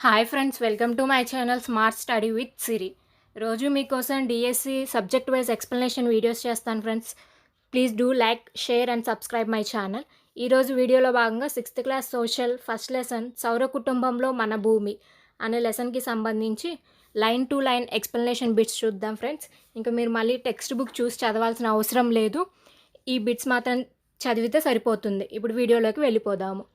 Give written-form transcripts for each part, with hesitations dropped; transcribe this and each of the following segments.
Hi friends, welcome to my channel smart study with Siri. రోజు మీకోసం DSC subject wise explanation videos చేస్తాను friends. Please do like, share and subscribe my channel. ఈరోజు వీడియోలో భాగంగా 6th class social first lesson సౌర కుటుంబంలో మన భూమి అనే లెసన్కి సంబంధించి line to line explanation bits చూద్దాం ఫ్రెండ్స్. ఇంకా మీరు మళ్ళీ టెక్స్ట్ బుక్ చూసి చదవాల్సిన అవసరం లేదు, ఈ బిట్స్ మాత్రం చదివితే సరిపోతుంది. ఇప్పుడు వీడియోలోకి వెళ్ళిపోదాము.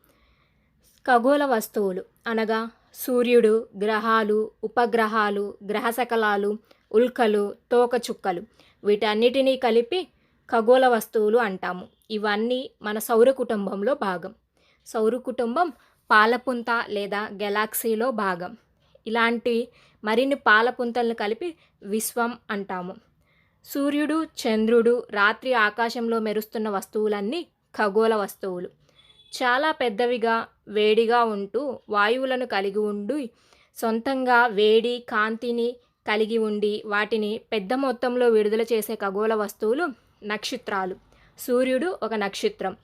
ఖగోళ వస్తువులు అనగా సూర్యుడు, గ్రహాలు, ఉపగ్రహాలు, గ్రహశకలాలు, ఉల్కలు, తోకచుక్కలు వీటన్నిటినీ కలిపి ఖగోళ వస్తువులు అంటాము. ఇవన్నీ మన సౌర కుటుంబంలో భాగం. సౌర కుటుంబం పాలపుంత లేదా గెలాక్సీలో భాగం. ఇలాంటి మరిన్ని పాలపుంతలను కలిపి విశ్వం అంటాము. సూర్యుడు, చంద్రుడు, రాత్రి ఆకాశంలో మెరుస్తున్న వస్తువులన్నీ ఖగోళ వస్తువులు. చాలా పెద్దవిగా, వేడిగా ఉంటూ వాయువులను కలిగి ఉండి సొంతంగా వేడి, కాంతిని కలిగి ఉండి వాటిని పెద్ద మొత్తంలో విడుదల చేసే ఖగోళ వస్తువులు నక్షత్రాలు. సూర్యుడు ఒక నక్షత్రం.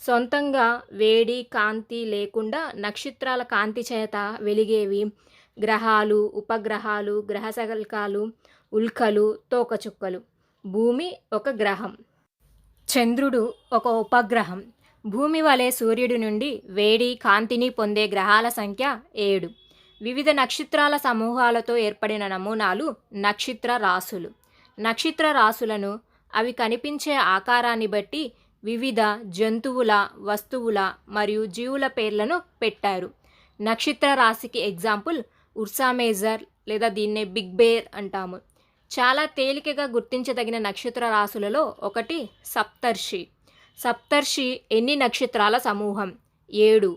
సొంతంగా వేడి, కాంతి లేకుండా నక్షత్రాల కాంతి చేత వెలిగేవి గ్రహాలు, ఉపగ్రహాలు, గ్రహశకలాలు, ఉల్కలు, తోకచుక్కలు. భూమి ఒక గ్రహం. చంద్రుడు ఒక ఉపగ్రహం. భూమి వలె సూర్యుడి నుండి వేడి, కాంతిని పొందే గ్రహాల సంఖ్య 7. వివిధ నక్షత్రాల సమూహాలతో ఏర్పడిన నమూనాలు నక్షత్ర రాసులు. నక్షత్ర రాసులను అవి కనిపించే ఆకారాన్ని బట్టి వివిధ జంతువుల, వస్తువుల మరియు జీవుల పేర్లను పెట్టారు. నక్షత్ర రాశికి ఎగ్జాంపుల్ ఉర్సా మేజర్ లేదా దీన్నే బిగ్ బేర్ అంటాము. చాలా తేలికగా గుర్తించదగిన నక్షత్ర రాశులలో ఒకటి సప్తర్షి. సప్తర్షి ఎన్ని నక్షత్రాల సమూహం? 7.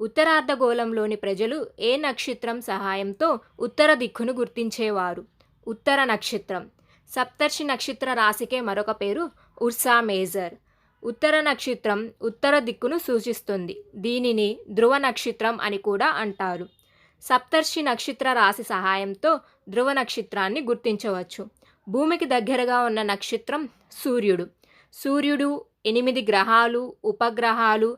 ఉత్తరార్ధగోళంలోని ప్రజలు ఏ నక్షత్రం సహాయంతో ఉత్తర దిక్కును గుర్తించేవారు? ఉత్తర నక్షత్రం. సప్తర్షి నక్షత్ర రాశికే మరొక పేరు ఉర్సా మేజర్. ఉత్తర నక్షత్రం ఉత్తర దిక్కును సూచిస్తుంది. దీనిని ధ్రువ నక్షత్రం అని కూడా అంటారు. సప్తర్షి నక్షత్ర రాశి సహాయంతో ధ్రువ నక్షత్రాన్ని గుర్తించవచ్చు. భూమికి దగ్గరగా ఉన్న నక్షత్రం సూర్యుడు. సూర్యుడు, 8 గ్రహాలు, ఉపగ్రహాలు,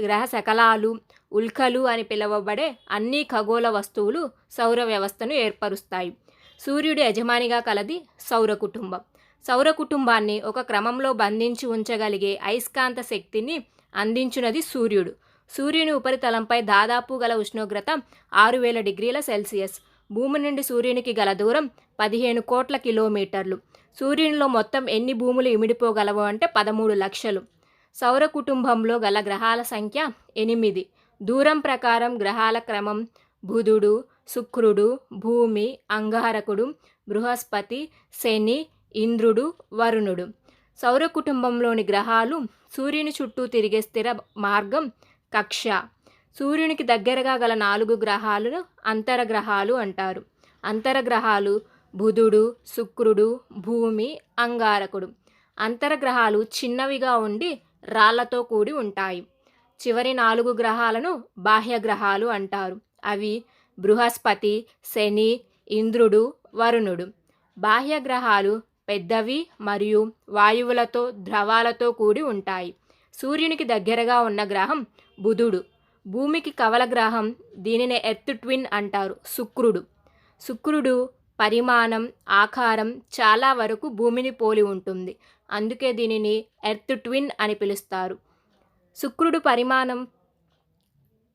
గ్రహశకలాలు, ఉల్కలు అని పిలువబడే అన్ని ఖగోళ వస్తువులు సౌర వ్యవస్థను ఏర్పరుస్తాయి. సూర్యుడి యజమానిగా కలది సౌర కుటుంబం. సౌర కుటుంబాన్ని ఒక క్రమంలో బంధించి ఉంచగలిగే అయస్కాంత శక్తిని అందించున్నది సూర్యుడు. సూర్యుని ఉపరితలంపై దాదాపు గల ఉష్ణోగ్రత 6000 డిగ్రీల సెల్సియస్. భూమి నుండి సూర్యునికి గల దూరం 15 కోట్ల కిలోమీటర్లు. సూర్యునిలో మొత్తం ఎన్ని భూములు ఇమిడిపోగలవు అంటే 13 లక్షలు. సౌర కుటుంబంలో గల గ్రహాల సంఖ్య 8. దూరం ప్రకారం గ్రహాల క్రమం బుధుడు, శుక్రుడు, భూమి, అంగారకుడు, బృహస్పతి, శని, ఇంద్రుడు, వరుణుడు. సౌర కుటుంబంలోని గ్రహాలు సూర్యుని చుట్టూ తిరిగే స్థిర మార్గం కక్ష. సూర్యునికి దగ్గరగా గల 4 గ్రహాలను అంతరగ్రహాలు అంటారు. అంతరగ్రహాలు బుధుడు, శుక్రుడు, భూమి, అంగారకుడు. అంతరగ్రహాలు చిన్నవిగా ఉండి రాళ్లతో కూడి ఉంటాయి. చివరి 4 గ్రహాలను బాహ్యగ్రహాలు అంటారు. అవి బృహస్పతి, శని, ఇంద్రుడు, వరుణుడు. బాహ్యగ్రహాలు పెద్దవి మరియు వాయువులతో, ద్రవాలతో కూడి ఉంటాయి. సూర్యునికి దగ్గరగా ఉన్న గ్రహం బుధుడు. భూమికి కవల గ్రహం, దీనిని ఎర్త్ ట్విన్ అంటారు, శుక్రుడు. శుక్రుడు పరిమాణం, ఆకారం చాలా వరకు భూమిని పోలి ఉంటుంది. అందుకే దీనిని ఎర్త్ ట్విన్ అని పిలుస్తారు. శుక్రుడు పరిమాణం,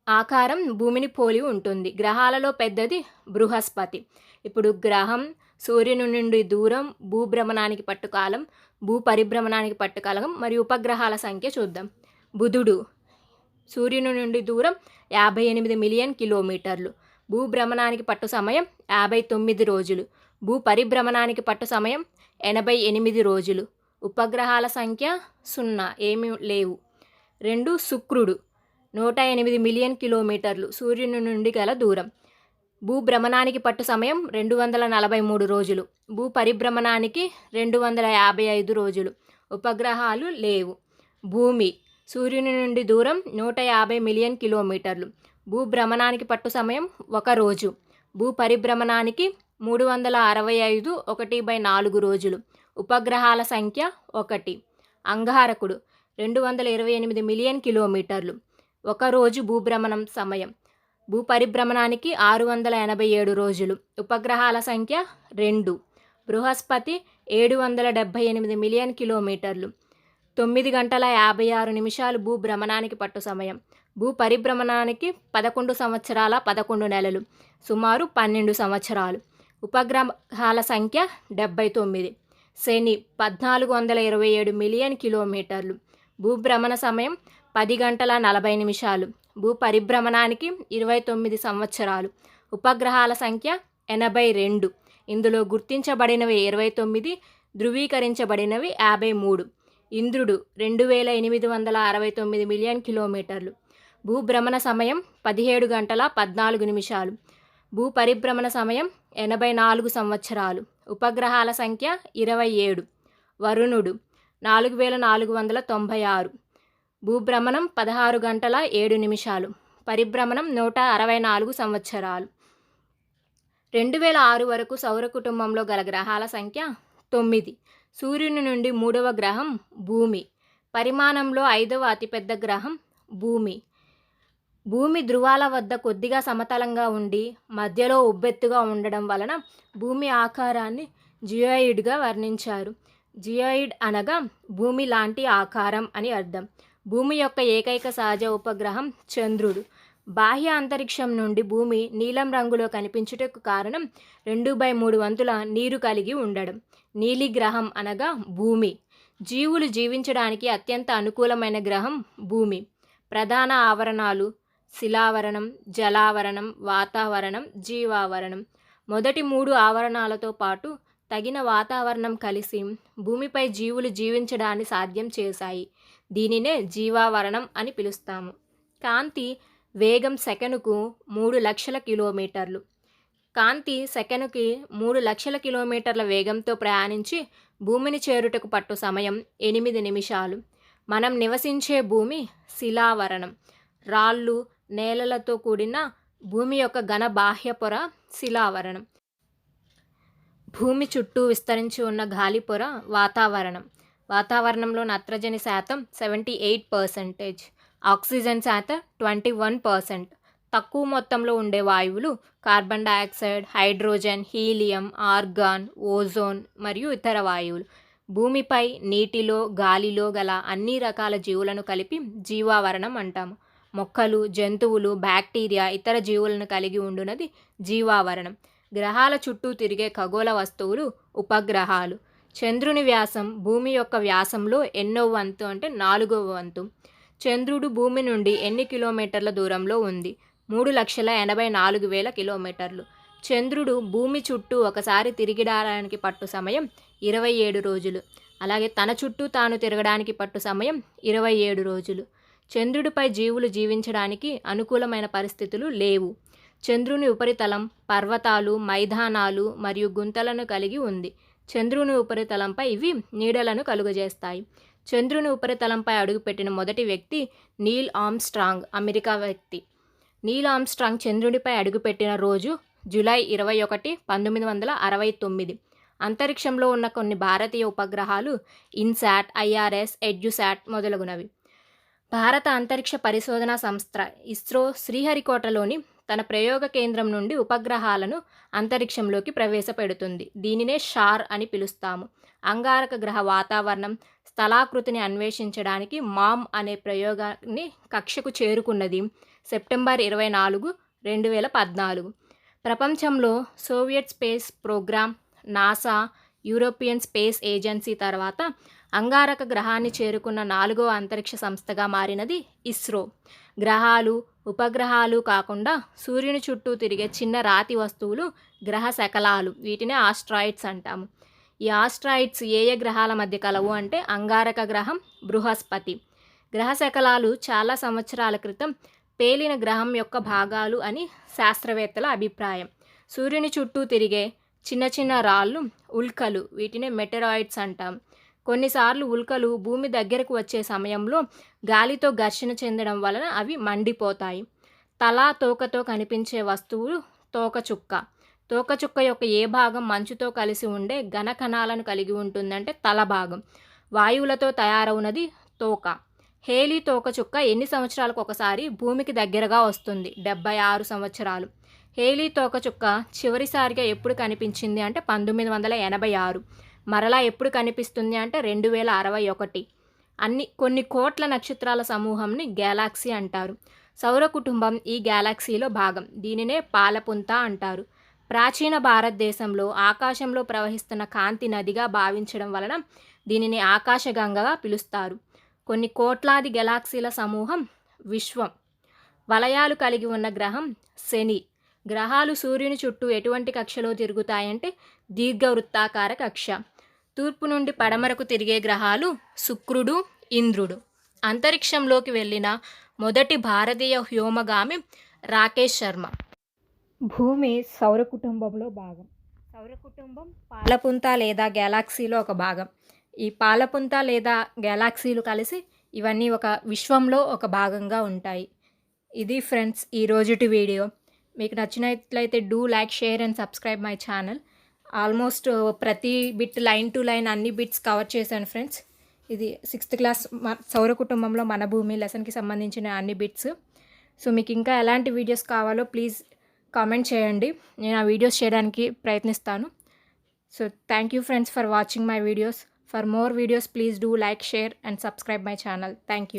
ఆకారం భూమిని పోలి ఉంటుంది. గ్రహాలలో పెద్దది బృహస్పతి. ఇప్పుడు గ్రహం, సూర్యుని నుండి దూరం, భూభ్రమణానికి పట్టుకాలం, భూ పరిభ్రమణానికి పట్టుకాలం మరియు ఉపగ్రహాల సంఖ్య చూద్దాం. బుధుడు సూర్యుని నుండి దూరం 58 మిలియన్ కిలోమీటర్లు. భూభ్రమణానికి పట్టు సమయం 59 రోజులు. భూ పరిభ్రమణానికి పట్టు సమయం 88 రోజులు. ఉపగ్రహాల సంఖ్య 0, ఏమీ లేవు. 2. శుక్రుడు 108 మిలియన్ కిలోమీటర్లు సూర్యుని నుండి గల దూరం. భూభ్రమణానికి పట్టు సమయం 243 రోజులు. భూ పరిభ్రమణానికి 255 రోజులు. ఉపగ్రహాలు లేవు. భూమి సూర్యుని నుండి దూరం 150 మిలియన్ కిలోమీటర్లు. భూభ్రమణానికి పట్టు సమయం 1 రోజు. భూ పరిభ్రమణానికి 365 1/4 రోజులు. ఉపగ్రహాల సంఖ్య 1. అంగారకుడు 228 మిలియన్ కిలోమీటర్లు. 1 రోజు భూభ్రమణం సమయం. భూపరిభ్రమణానికి 687 రోజులు. ఉపగ్రహాల సంఖ్య 2. బృహస్పతి 778 మిలియన్ కిలోమీటర్లు. 9 గంటల 56 నిమిషాలు భూభ్రమణానికి పట్టు సమయం. భూపరిభ్రమణానికి 11 సంవత్సరాల 11 నెలలు, సుమారు 12 సంవత్సరాలు. ఉపగ్రహాల సంఖ్య 79. శని 1427 మిలియన్ కిలోమీటర్లు. భూభ్రమణ సమయం 10 గంటల 40 నిమిషాలు. భూపరిభ్రమణానికి 29 సంవత్సరాలు. ఉపగ్రహాల సంఖ్య 82. ఇందులో గుర్తించబడినవి 29, ధృవీకరించబడినవి 53. ఇంద్రుడు 2869 మిలియన్ కిలోమీటర్లు. భూభ్రమణ సమయం 17 గంటల 14 నిమిషాలు. భూపరిభ్రమణ సమయం 84 సంవత్సరాలు. ఉపగ్రహాల సంఖ్య 27. వరుణుడు 4496. భూభ్రమణం 16 గంటల 7 నిమిషాలు. పరిభ్రమణం 164 సంవత్సరాలు. 2006 వరకు సౌర కుటుంబంలో గల గ్రహాల సంఖ్య 9. సూర్యుని నుండి 3వ గ్రహం భూమి. పరిమాణంలో 5వ అతిపెద్ద గ్రహం భూమి. భూమి ధృవాల వద్ద కొద్దిగా సమతలంగా ఉండి మధ్యలో ఉబ్బెత్తుగా ఉండడం వలన భూమి ఆకారాన్ని జియోయిడ్గా వర్ణించారు. జియోయిడ్ అనగా భూమి లాంటి ఆకారం అని అర్థం. భూమి యొక్క ఏకైక సహజ ఉపగ్రహం చంద్రుడు. బాహ్య అంతరిక్షం నుండి భూమి నీలం రంగులో కనిపించుటకు కారణం 2/3 వంతుల నీరు కలిగి ఉండడం. నీలి గ్రహం అనగా భూమి. జీవులు జీవించడానికి అత్యంత అనుకూలమైన గ్రహం భూమి. ప్రధాన ఆవరణాలు శిలావరణం, జలావరణం, వాతావరణం, జీవావరణం. మొదటి 3 ఆవరణాలతో పాటు తగిన వాతావరణం కలిసి భూమిపై జీవులు జీవించడాన్ని సాధ్యం చేశాయి. దీనినే జీవావరణం అని పిలుస్తాము. కాంతి వేగం సెకనుకు 3 లక్షల కిలోమీటర్లు. కాంతి సెకనుకి 3 లక్షల కిలోమీటర్ల వేగంతో ప్రయాణించి భూమిని చేరుటకు పట్టు సమయం 8 నిమిషాలు. మనం నివసించే భూమి శిలావరణం. రాళ్ళు, నేలలతో కూడిన భూమి యొక్క ఘన బాహ్య పొర శిలావరణం. భూమి చుట్టూ విస్తరించి ఉన్న గాలి పొర వాతావరణం. వాతావరణంలో నత్రజని శాతం 78%, ఆక్సిజన్ శాతం 21%. తక్కువ మొత్తంలో ఉండే వాయువులు carbon dioxide, hydrogen, helium, organ, ozone మరియు ఇతర వాయువులు. భూమిపై నీటిలో, గాలిలో గల అన్ని రకాల జీవులను కలిపి జీవావరణం అంటాము. మొక్కలు, జంతువులు, బ్యాక్టీరియా, ఇతర జీవులను కలిగి ఉండునది జీవావరణం. గ్రహాల చుట్టూ తిరిగే ఖగోళ వస్తువులు ఉపగ్రహాలు. చంద్రుని వ్యాసం భూమి యొక్క వ్యాసంలో ఎన్నో వంతు అంటే 4వ వంతు. చంద్రుడు భూమి నుండి ఎన్ని కిలోమీటర్ల దూరంలో ఉంది? 3,84,000 కిలోమీటర్లు. చంద్రుడు భూమి చుట్టూ ఒకసారి తిరిగిడానికి పట్టు సమయం 27 రోజులు. అలాగే తన చుట్టూ తాను తిరగడానికి పట్టు సమయం 27 రోజులు. చంద్రుడిపై జీవులు జీవించడానికి అనుకూలమైన పరిస్థితులు లేవు. చంద్రుని ఉపరితలం పర్వతాలు, మైదానాలు మరియు గుంతలను కలిగి ఉంది. చంద్రుని ఉపరితలంపై ఇవి నీడలను కలుగజేస్తాయి. చంద్రుని ఉపరితలంపై అడుగుపెట్టిన మొదటి వ్యక్తి నీల్ ఆర్మ్స్ట్రాంగ్, అమెరికా వ్యక్తి. నీల్ ఆర్మ్స్ట్రాంగ్ చంద్రుడిపై అడుగుపెట్టిన రోజు జూలై 21, 1969. అంతరిక్షంలో ఉన్న కొన్ని భారతీయ ఉపగ్రహాలు ఇన్సాట్, ఐఆర్ఎస్, ఎడ్యుసాట్ మొదలగునవి. భారత అంతరిక్ష పరిశోధనా సంస్థ ఇస్రో శ్రీహరికోటలోని తన ప్రయోగ కేంద్రం నుండి ఉపగ్రహాలను అంతరిక్షంలోకి ప్రవేశపెడుతుంది. దీనినే షార్ అని పిలుస్తాము. అంగారక గ్రహ వాతావరణం, స్థలాకృతిని అన్వేషించడానికి మామ్ అనే ప్రయోగాన్ని కక్షకు చేరుకున్నది సెప్టెంబర్ 24, 2014. ప్రపంచంలో Soviet space program, NASA, European space agency తర్వాత అంగారక గ్రహాన్ని చేరుకున్న 4వ అంతరిక్ష సంస్థగా మారినది ఇస్రో. గ్రహాలు, ఉపగ్రహాలు కాకుండా సూర్యుని చుట్టూ తిరిగే చిన్న రాతి వస్తువులు గ్రహ శకలాలు. వీటినే ఆస్ట్రాయిడ్స్ అంటాము. ఈ ఆస్ట్రాయిడ్స్ ఏ ఏ గ్రహాల మధ్య కలవు అంటే అంగారక గ్రహం, బృహస్పతి. గ్రహ శకలాలు చాలా సంవత్సరాల క్రితం పేలిన గ్రహం యొక్క భాగాలు అని శాస్త్రవేత్తల అభిప్రాయం. సూర్యుని చుట్టూ తిరిగే చిన్న చిన్న రాళ్ళు ఉల్కలు. వీటినే మెటరాయిడ్స్ అంటాం. కొన్నిసార్లు ఉల్కలు భూమి దగ్గరకు వచ్చే సమయంలో గాలితో ఘర్షణ చెందడం వలన అవి మండిపోతాయి. తల, తోకతో కనిపించే వస్తువు తోకచుక్క. తోకచుక్క యొక్క ఏ భాగం మంచుతో కలిసి ఉండే ఘన కణాలను కలిగి ఉంటుందంటే తల భాగం. వాయువులతో తయారవునది తోక. హేలీ తోకచుక్క ఎన్ని సంవత్సరాలకు ఒకసారి భూమికి దగ్గరగా వస్తుంది? 76 సంవత్సరాలు. హేలీ తోకచుక్క చివరిసారిగా ఎప్పుడు కనిపించింది అంటే 1986. మరలా ఎప్పుడు కనిపిస్తుంది అంటే 2061. కొన్ని కోట్ల నక్షత్రాల సమూహంని గ్యాలాక్సీ అంటారు. సౌర కుటుంబం ఈ గ్యాలాక్సీలో భాగం. దీనినే పాలపుంత అంటారు. ప్రాచీన భారతదేశంలో ఆకాశంలో ప్రవహిస్తున్న కాంతి నదిగా భావించడం వలన దీనిని ఆకాశగంగగా పిలుస్తారు. కొన్ని కోట్లాది గెలాక్సీల సమూహం విశ్వం. వలయాలు కలిగి ఉన్న గ్రహం శని. గ్రహాలు సూర్యుని చుట్టూ ఎటువంటి కక్షలో తిరుగుతాయంటే దీర్ఘవృత్తాకార కక్ష. తూర్పు నుండి పడమరకు తిరిగే గ్రహాలు శుక్రుడు, ఇంద్రుడు. అంతరిక్షంలోకి వెళ్ళిన మొదటి భారతీయ వ్యోమగామి రాకేష్ శర్మ. భూమి సౌర కుటుంబంలో భాగం. సౌర కుటుంబం పాలపుంత లేదా గ్యాలాక్సీలో ఒక భాగం. ఈ పాలపుంత లేదా గ్యాలాక్సీలు కలిసి ఇవన్నీ ఒక విశ్వంలో ఒక భాగంగా ఉంటాయి. ఇది ఫ్రెండ్స్ ఈ రోజుటి వీడియో. మీకు నచ్చినట్లయితే do like, share and subscribe my channel. Almost ప్రతి బిట్ లైన్ టు లైన్ అన్ని బిట్స్ కవర్ చేశాను ఫ్రెండ్స్. ఇది 6th క్లాస్ సౌర కుటుంబంలో మన భూమి లెసన్కి సంబంధించిన అన్ని బిట్స్. సో మీకు ఇంకా ఎలాంటి వీడియోస్ కావాలో ప్లీజ్ కామెంట్ చేయండి. నేను ఆ వీడియోస్ చేయడానికి ప్రయత్నిస్తాను. So thank you friends for watching my videos. For more videos, please do like, share and subscribe my channel. Thank you.